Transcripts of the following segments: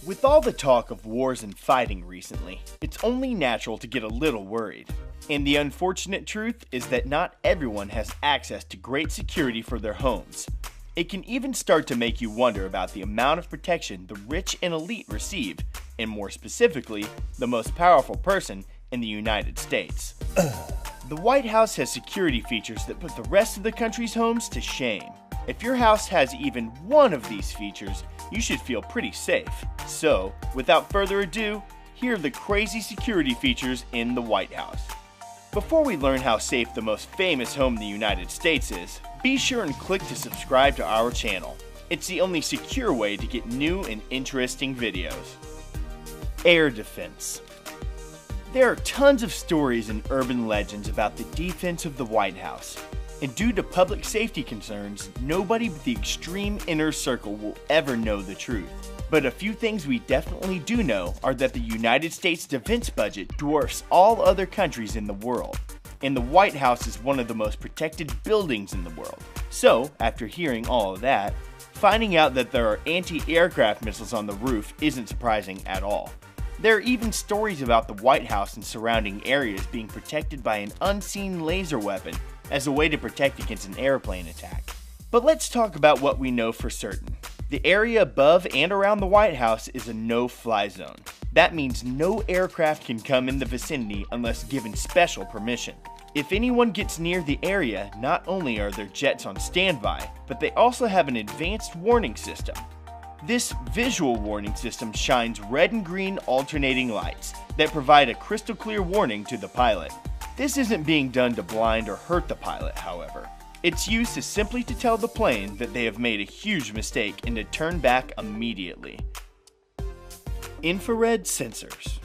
With all the talk of wars and fighting recently, it's only natural to get a little worried. And the unfortunate truth is that not everyone has access to great security for their homes. It can even start to make you wonder about the amount of protection the rich and elite receive, and more specifically, the most powerful person in the United States. The White House has security features that put the rest of the country's homes to shame. If your house has even one of these features, you should feel pretty safe. So, without further ado, here are the crazy security features in the White House. Before we learn how safe the most famous home in the United States is, be sure and click to subscribe to our channel. It's the only secure way to get new and interesting videos. Air defense. There are tons of stories and urban legends about the defense of the White House. And due to public safety concerns, nobody but the extreme inner circle will ever know the truth. But a few things we definitely do know are that the United States defense budget dwarfs all other countries in the world. And the White House is one of the most protected buildings in the world. So, after hearing all of that, finding out that there are anti-aircraft missiles on the roof isn't surprising at all. There are even stories about the White House and surrounding areas being protected by an unseen laser weapon as a way to protect against an airplane attack. But let's talk about what we know for certain. The area above and around the White House is a no-fly zone. That means no aircraft can come in the vicinity unless given special permission. If anyone gets near the area, not only are there jets on standby, but they also have an advanced warning system. This visual warning system shines red and green alternating lights that provide a crystal clear warning to the pilot. This isn't being done to blind or hurt the pilot, however. Its use is simply to tell the plane that they have made a huge mistake and to turn back immediately. Infrared sensors.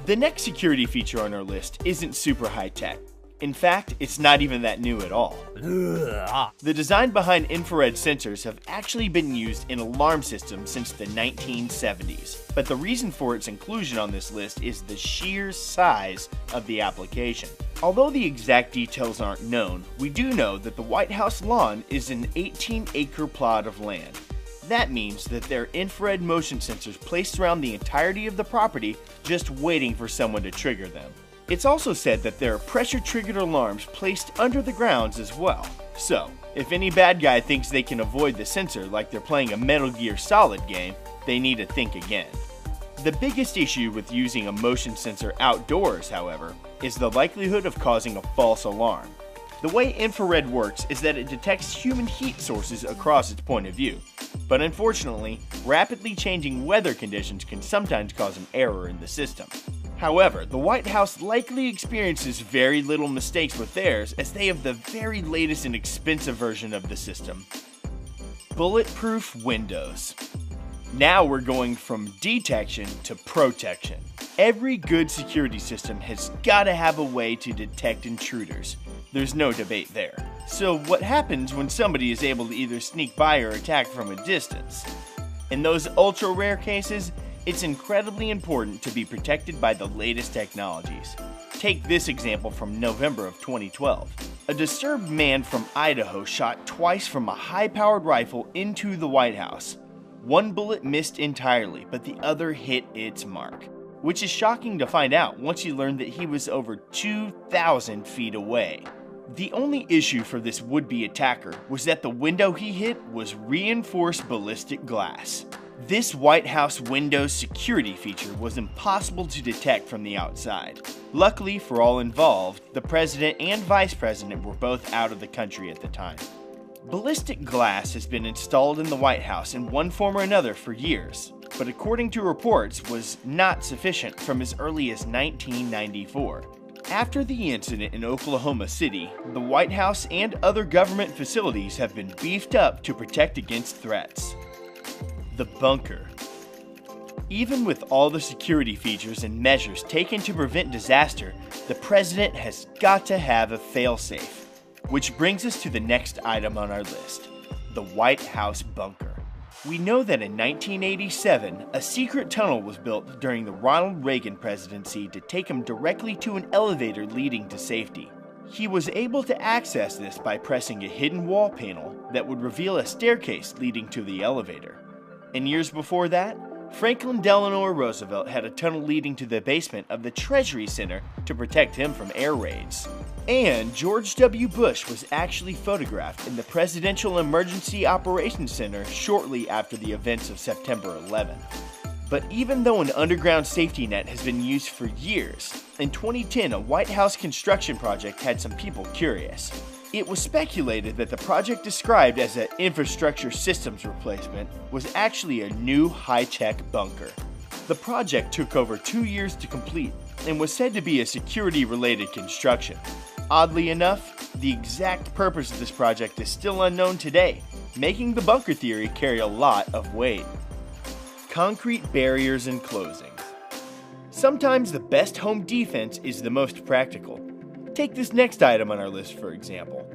The next security feature on our list isn't super high-tech. In fact, it's not even that new at all. The design behind infrared sensors have actually been used in alarm systems since the 1970s, but the reason for its inclusion on this list is the sheer size of the application. Although the exact details aren't known, we do know that the White House lawn is an 18-acre plot of land. That means that there are infrared motion sensors placed around the entirety of the property, just waiting for someone to trigger them. It's also said that there are pressure-triggered alarms placed under the grounds as well. So, if any bad guy thinks they can avoid the sensor like they're playing a Metal Gear Solid game, they need to think again. The biggest issue with using a motion sensor outdoors, however, is the likelihood of causing a false alarm. The way infrared works is that it detects human heat sources across its point of view. But unfortunately, rapidly changing weather conditions can sometimes cause an error in the system. However, the White House likely experiences very little mistakes with theirs as they have the very latest and expensive version of the system. Bulletproof windows. Now we're going from detection to protection. Every good security system has got to have a way to detect intruders. There's no debate there. So what happens when somebody is able to either sneak by or attack from a distance? In those ultra rare cases, it's incredibly important to be protected by the latest technologies. Take this example from November of 2012. A disturbed man from Idaho shot twice from a high-powered rifle into the White House. One bullet missed entirely, but the other hit its mark. Which is shocking to find out once you learn that he was over 2,000 feet away. The only issue for this would-be attacker was that the window he hit was reinforced ballistic glass. This White House Windows security feature was impossible to detect from the outside. Luckily for all involved, the president and vice president were both out of the country at the time. Ballistic glass has been installed in the White House in one form or another for years, but according to reports was not sufficient from as early as 1994. After the incident in Oklahoma City, the White House and other government facilities have been beefed up to protect against threats. The bunker. Even with all the security features and measures taken to prevent disaster, the president has got to have a failsafe. Which brings us to the next item on our list, the White House bunker. We know that in 1987, a secret tunnel was built during the Ronald Reagan presidency to take him directly to an elevator leading to safety. He was able to access this by pressing a hidden wall panel that would reveal a staircase leading to the elevator. And years before that, Franklin Delano Roosevelt had a tunnel leading to the basement of the Treasury Center to protect him from air raids. And George W. Bush was actually photographed in the Presidential Emergency Operations Center shortly after the events of September 11th. But even though an underground safety net has been used for years, in 2010 a White House construction project had some people curious. It was speculated that the project described as an infrastructure systems replacement was actually a new high-tech bunker. The project took over 2 years to complete and was said to be a security-related construction. Oddly enough, the exact purpose of this project is still unknown today, making the bunker theory carry a lot of weight. Concrete barriers and closings. Sometimes the best home defense is the most practical. Take this next item on our list for example.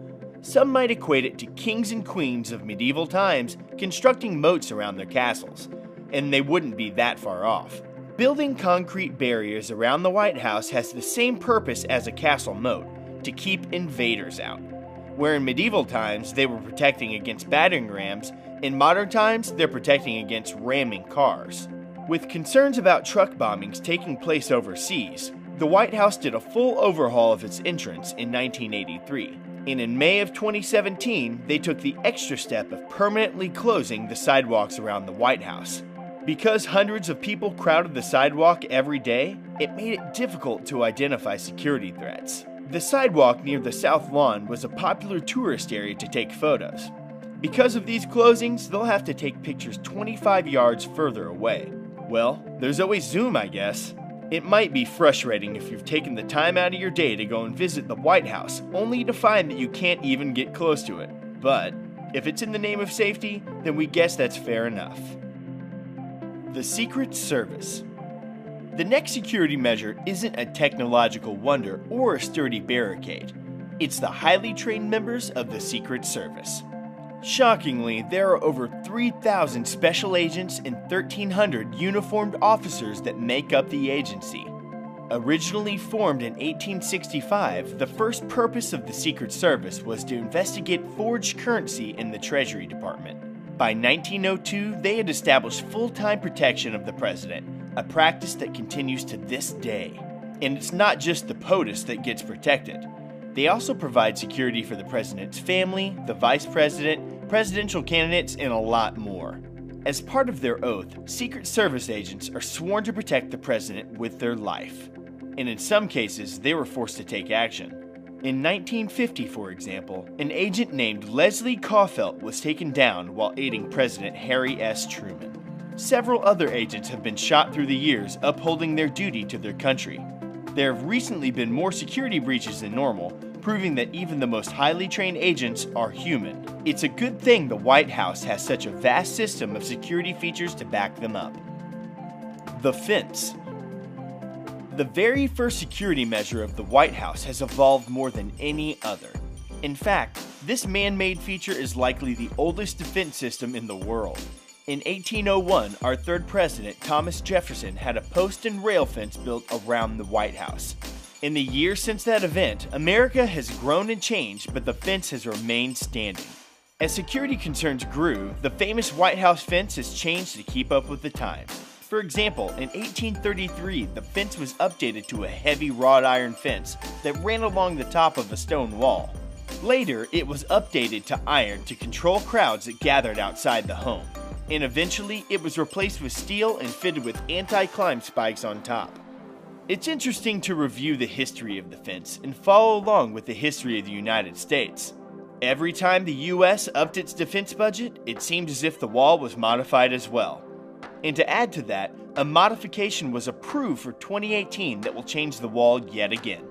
Some might equate it to kings and queens of medieval times constructing moats around their castles, and they wouldn't be that far off. Building concrete barriers around the White House has the same purpose as a castle moat, to keep invaders out. Where in medieval times they were protecting against battering rams, in modern times they're protecting against ramming cars. With concerns about truck bombings taking place overseas, the White House did a full overhaul of its entrance in 1983, and in May of 2017, they took the extra step of permanently closing the sidewalks around the White House. Because hundreds of people crowded the sidewalk every day, it made it difficult to identify security threats. The sidewalk near the South Lawn was a popular tourist area to take photos. Because of these closings, they'll have to take pictures 25 yards further away. Well, there's always Zoom, I guess. It might be frustrating if you've taken the time out of your day to go and visit the White House, only to find that you can't even get close to it. But if it's in the name of safety, then we guess that's fair enough. The Secret Service. The next security measure isn't a technological wonder or a sturdy barricade. It's the highly trained members of the Secret Service. Shockingly, there are over 3,000 special agents and 1,300 uniformed officers that make up the agency. Originally formed in 1865, the first purpose of the Secret Service was to investigate forged currency in the Treasury Department. By 1902, they had established full-time protection of the president, a practice that continues to this day. And it's not just the POTUS that gets protected. They also provide security for the president's family, the vice president, presidential candidates, and a lot more. As part of their oath, Secret Service agents are sworn to protect the president with their life. And in some cases, they were forced to take action. In 1950, for example, an agent named Leslie Caufelt was taken down while aiding President Harry S. Truman. Several other agents have been shot through the years upholding their duty to their country. There have recently been more security breaches than normal, proving that even the most highly trained agents are human. It's a good thing the White House has such a vast system of security features to back them up. The fence. The very first security measure of the White House has evolved more than any other. In fact, this man-made feature is likely the oldest defense system in the world. In 1801, our third president, Thomas Jefferson, had a post and rail fence built around the White House. In the years since that event, America has grown and changed, but the fence has remained standing. As security concerns grew, the famous White House fence has changed to keep up with the times. For example, in 1833, the fence was updated to a heavy wrought iron fence that ran along the top of a stone wall. Later, it was updated to iron to control crowds that gathered outside the home. And eventually, it was replaced with steel and fitted with anti-climb spikes on top. It's interesting to review the history of the fence and follow along with the history of the United States. Every time the US upped its defense budget, it seemed as if the wall was modified as well. And to add to that, a modification was approved for 2018 that will change the wall yet again.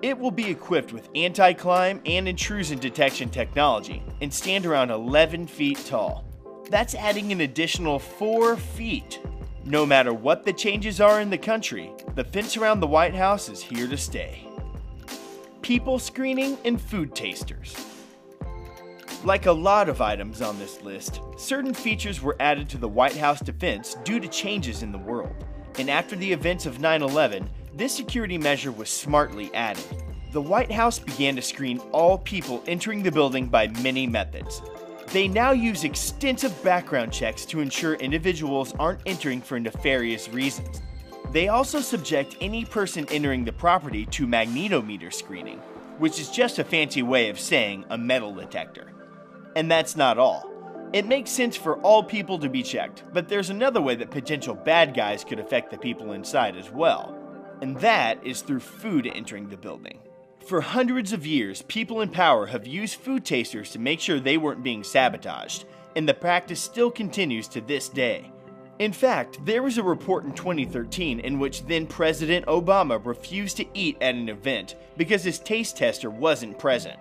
It will be equipped with anti-climb and intrusion detection technology and stand around 11 feet tall. That's adding an additional 4 feet. No matter what the changes are in the country, the fence around the White House is here to stay. People screening and food tasters. Like a lot of items on this list, certain features were added to the White House defense due to changes in the world. And after the events of 9/11, this security measure was smartly added. The White House began to screen all people entering the building by many methods. They now use extensive background checks to ensure individuals aren't entering for nefarious reasons. They also subject any person entering the property to magnetometer screening, which is just a fancy way of saying a metal detector. And that's not all. It makes sense for all people to be checked, but there's another way that potential bad guys could affect the people inside as well. And that is through food entering the building. For hundreds of years, people in power have used food tasters to make sure they weren't being sabotaged, and the practice still continues to this day. In fact, there was a report in 2013 in which then President Obama refused to eat at an event because his taste tester wasn't present.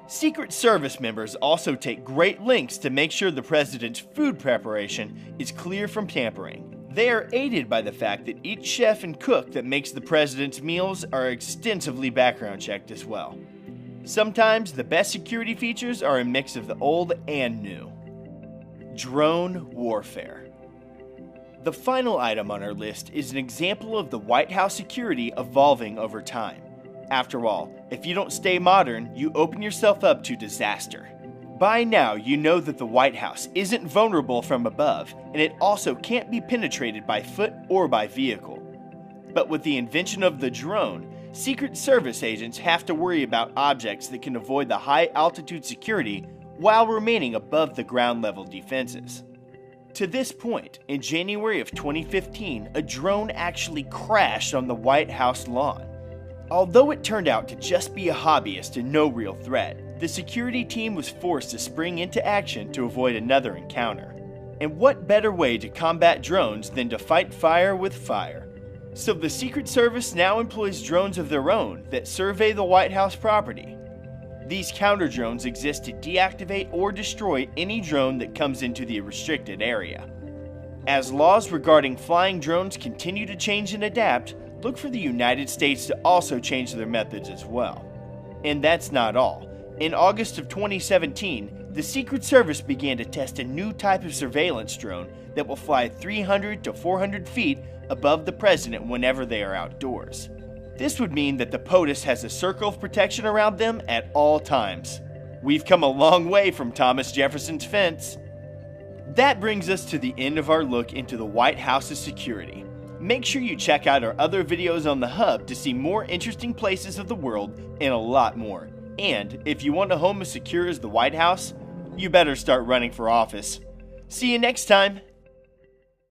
Secret Service members also take great lengths to make sure the president's food preparation is clear from tampering. They are aided by the fact that each chef and cook that makes the president's meals are extensively background checked as well. Sometimes the best security features are a mix of the old and new. Drone warfare. The final item on our list is an example of the White House security evolving over time. After all, if you don't stay modern, you open yourself up to disaster. By now, you know that the White House isn't vulnerable from above, and it also can't be penetrated by foot or by vehicle. But with the invention of the drone, Secret Service agents have to worry about objects that can avoid the high-altitude security while remaining above the ground-level defenses. To this point, in January of 2015, a drone actually crashed on the White House lawn. Although it turned out to just be a hobbyist and no real threat, the security team was forced to spring into action to avoid another encounter. And what better way to combat drones than to fight fire with fire? So the Secret Service now employs drones of their own that survey the White House property. These counter drones exist to deactivate or destroy any drone that comes into the restricted area. As laws regarding flying drones continue to change and adapt, look for the United States to also change their methods as well. And that's not all. In August of 2017, the Secret Service began to test a new type of surveillance drone that will fly 300 to 400 feet above the president whenever they are outdoors. This would mean that the POTUS has a circle of protection around them at all times. We've come a long way from Thomas Jefferson's fence. That brings us to the end of our look into the White House's security. Make sure you check out our other videos on the Hub to see more interesting places of the world and a lot more. And if you want a home as secure as the White House, you better start running for office. See you next time!